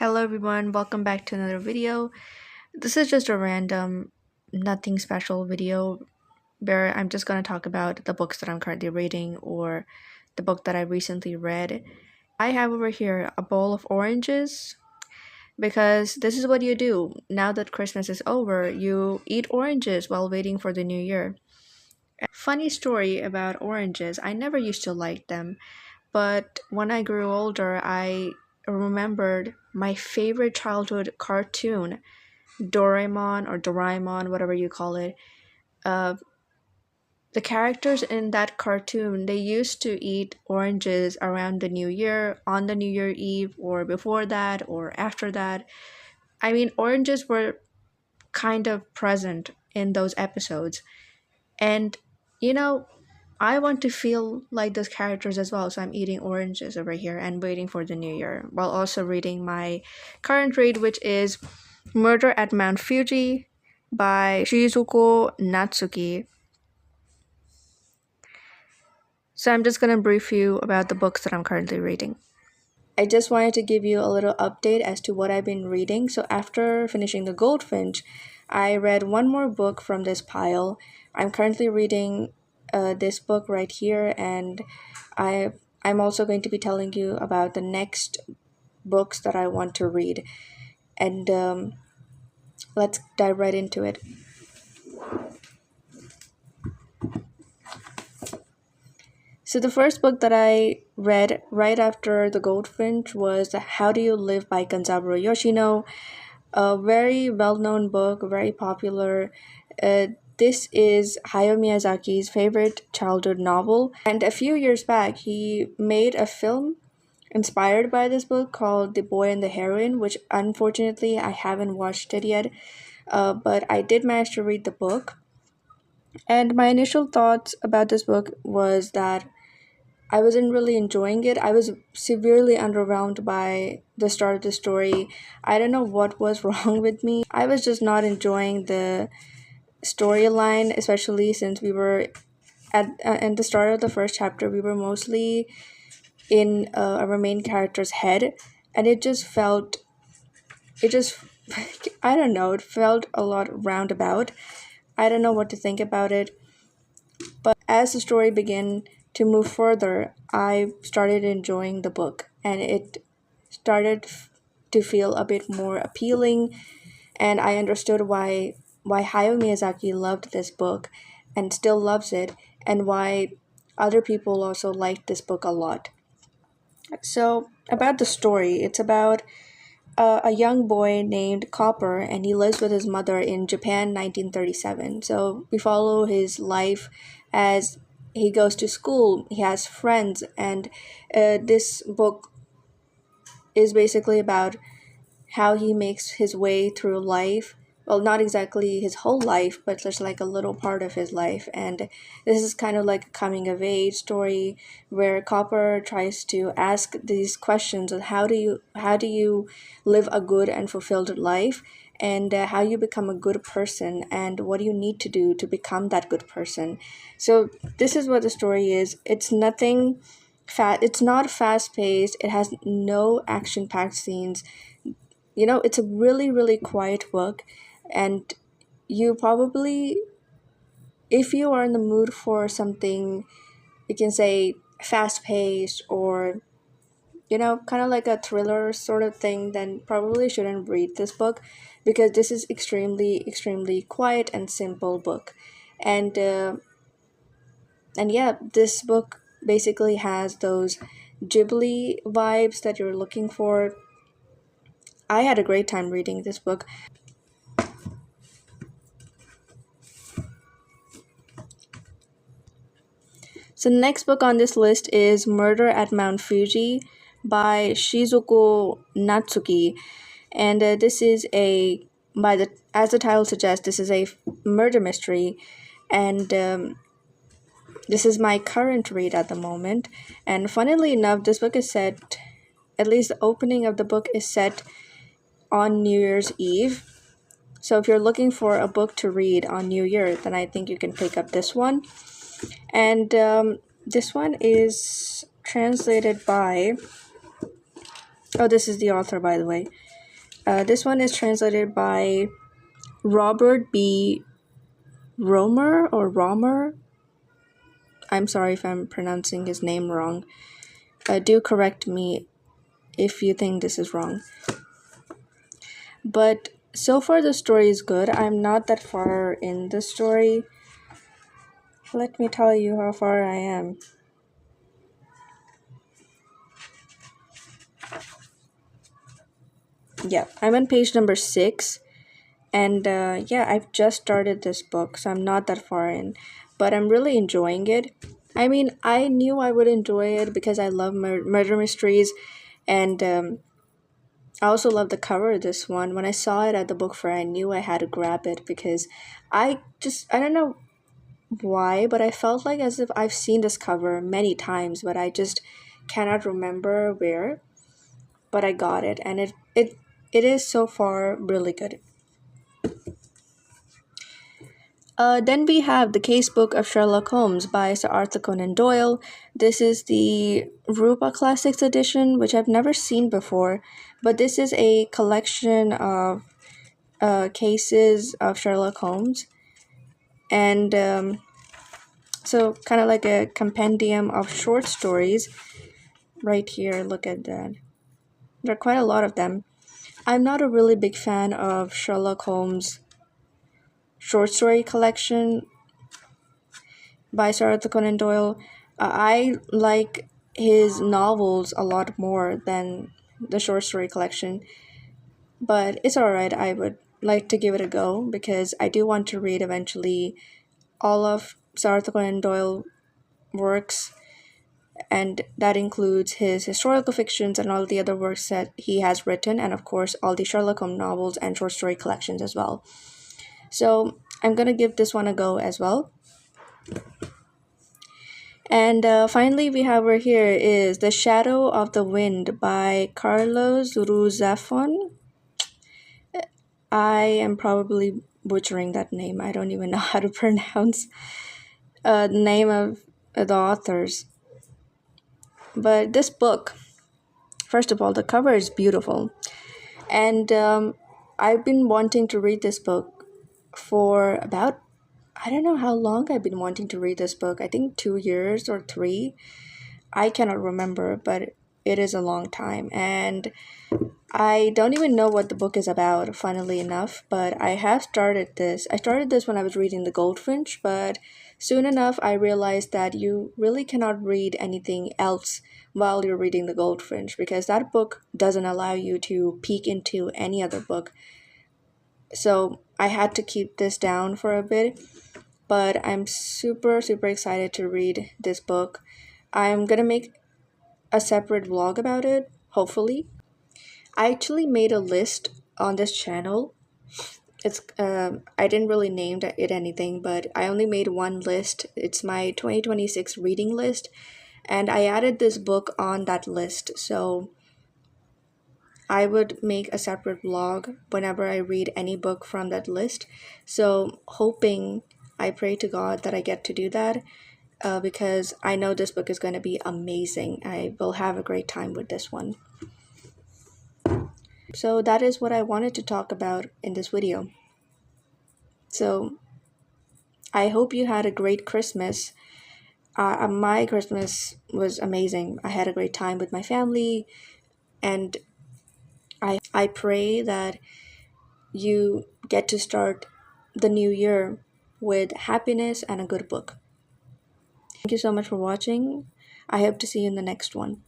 Hello everyone, welcome back to another video. This is just a random, nothing special video where I'm just going to talk about the books that I'm currently reading or the book that I recently read. I have over here a bowl of oranges because this is what you do. Now that Christmas is over, you eat oranges while waiting for the new year. Funny story about oranges, I never used to like them, but when I grew older, I remembered my favorite childhood cartoon, Doraemon, whatever you call it. Uh, the characters in that cartoon, they used to eat oranges around the New Year, on the New Year Eve, or before that, or after that. I mean, oranges were kind of present in those episodes. And, you know, I want to feel like those characters as well, so I'm eating oranges over here and waiting for the new year, while also reading my current read, which is Murder at Mount Fuji by Shizuko Natsuki. So I'm just going to brief you about the books that I'm currently reading. I just wanted to give you a little update as to what I've been reading. So after finishing The Goldfinch, I read one more book from this pile. I'm currently reading this book right here, and I'm also going to be telling you about the next books that I want to read. And let's dive right into it. So the first book that I read right after The Goldfinch was How Do You Live by Kanzaburo Yoshino, a very well-known book, very popular. This is Hayao Miyazaki's favorite childhood novel, and a few years back he made a film inspired by this book called The Boy and the Heroine, which unfortunately I haven't watched it yet, but I did manage to read the book. And my initial thoughts about this book was that I wasn't really enjoying it. I was severely underwhelmed by the start of the story. I don't know what was wrong with me. I was just not enjoying the storyline, especially since we were at the start of the first chapter. We were mostly in our main character's head, and it just, I don't know. It felt a lot roundabout. I don't know what to think about it. But as the story began to move further, I started enjoying the book, and it started to feel a bit more appealing, and I understood why Hayao Miyazaki loved this book and still loves it, and why other people also liked this book a lot. So, about the story, it's about a young boy named Copper, and he lives with his mother in Japan, 1937. So we follow his life as he goes to school, he has friends, and this book is basically about how he makes his way through life. Well, not exactly his whole life, but just like a little part of his life. And this is kind of like a coming of age story where Copper tries to ask these questions of how do you live a good and fulfilled life, and how you become a good person, and what do you need to do to become that good person. So this is what the story is. It's nothing it's not fast paced. It has no action packed scenes. It's a really, really quiet book, and you probably, if you are in the mood for something, you can say fast paced or, kind of like a thriller sort of thing, then probably shouldn't read this book because this is extremely, extremely quiet and simple book. And, and yeah, this book basically has those Ghibli vibes that you're looking for. I had a great time reading this book. So the next book on this list is Murder at Mount Fuji by Shizuko Natsuki, and this is a by the as the title suggests, this is a murder mystery, and this is my current read at the moment. And funnily enough, this book is set, at least the opening of the book is set on New Year's Eve. So if you're looking for a book to read on New Year, then I think you can pick up this one. And this one is translated by Oh, this is the author, by the way. This one is translated by Robert B. Romer. I'm sorry if I'm pronouncing his name wrong. Do correct me if you think this is wrong. But so far the story is good. I'm not that far in the story. Let me tell you how far I am. Yeah, I'm on page number 6. And yeah, I've just started this book, so I'm not that far in. But I'm really enjoying it. I mean, I knew I would enjoy it because I love murder mysteries. And I also love the cover of this one. When I saw it at the book fair, I knew I had to grab it because I don't know why, but I felt like as if I've seen this cover many times, but I just cannot remember where. But I got it, and it is so far really good. Then we have the Casebook of Sherlock Holmes by Sir Arthur Conan Doyle. This is the Rupa Classics edition, which I've never seen before, but this is a collection of cases of Sherlock Holmes, and so kind of like a compendium of short stories. Right here, look at that. There are quite a lot of them. I'm not a really big fan of Sherlock Holmes' short story collection by Sir Arthur Conan Doyle. I like his novels a lot more than the short story collection, but it's alright. I would like to give it a go because I do want to read eventually all of Sir Arthur Conan Doyle works, and that includes his historical fictions and all the other works that he has written, and of course, all the Sherlock Holmes novels and short story collections as well. So I'm gonna give this one a go as well. And finally, we have right here is The Shadow of the Wind by Carlos Ruzafon. I am probably butchering that name. I don't even know how to pronounce the name of the authors. But this book, first of all, the cover is beautiful. And I've been wanting to read this book for about, I don't know how long I've been wanting to read this book. I think 2 years or 3. I cannot remember, but it is a long time. And I don't even know what the book is about, funnily enough, but I have started this. I started this when I was reading The Goldfinch, but soon enough I realized that you really cannot read anything else while you're reading The Goldfinch because that book doesn't allow you to peek into any other book. So I had to keep this down for a bit, but I'm super, super excited to read this book. I'm gonna make a separate vlog about it, hopefully. I actually made a list on this channel. It's I didn't really name it anything, but I only made one list. It's my 2026 reading list, and I added this book on that list. So I would make a separate vlog whenever I read any book from that list. So hoping, I pray to God that I get to do that. Because I know this book is going to be amazing. I will have a great time with this one. So that is what I wanted to talk about in this video. So I hope you had a great Christmas. My Christmas was amazing. I had a great time with my family, and I pray that you get to start the new year with happiness and a good book. Thank you so much for watching. I hope to see you in the next one.